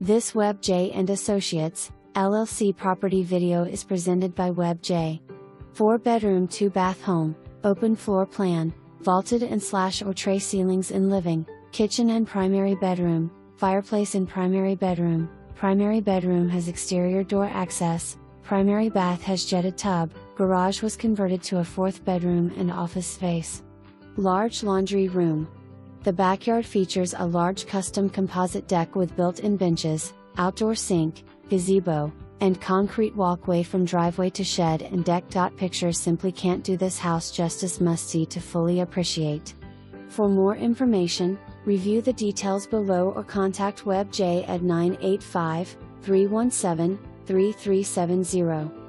This Webb Jay Associates, LLC property video is presented by Webb Jay. 4-bedroom 2-bath home, open floor plan, vaulted and / tray ceilings in living, kitchen and primary bedroom, fireplace in primary bedroom has exterior door access, primary bath has jetted tub, garage was converted to a 4th bedroom and office space. Large laundry room. The backyard features a large custom composite deck with built-in benches, outdoor sink, gazebo, and concrete walkway from driveway to shed, and DECK.PICTURES simply can't do this house justice, must see to fully appreciate. For more information, review the details below or contact Webb Jay at 985-317-3370.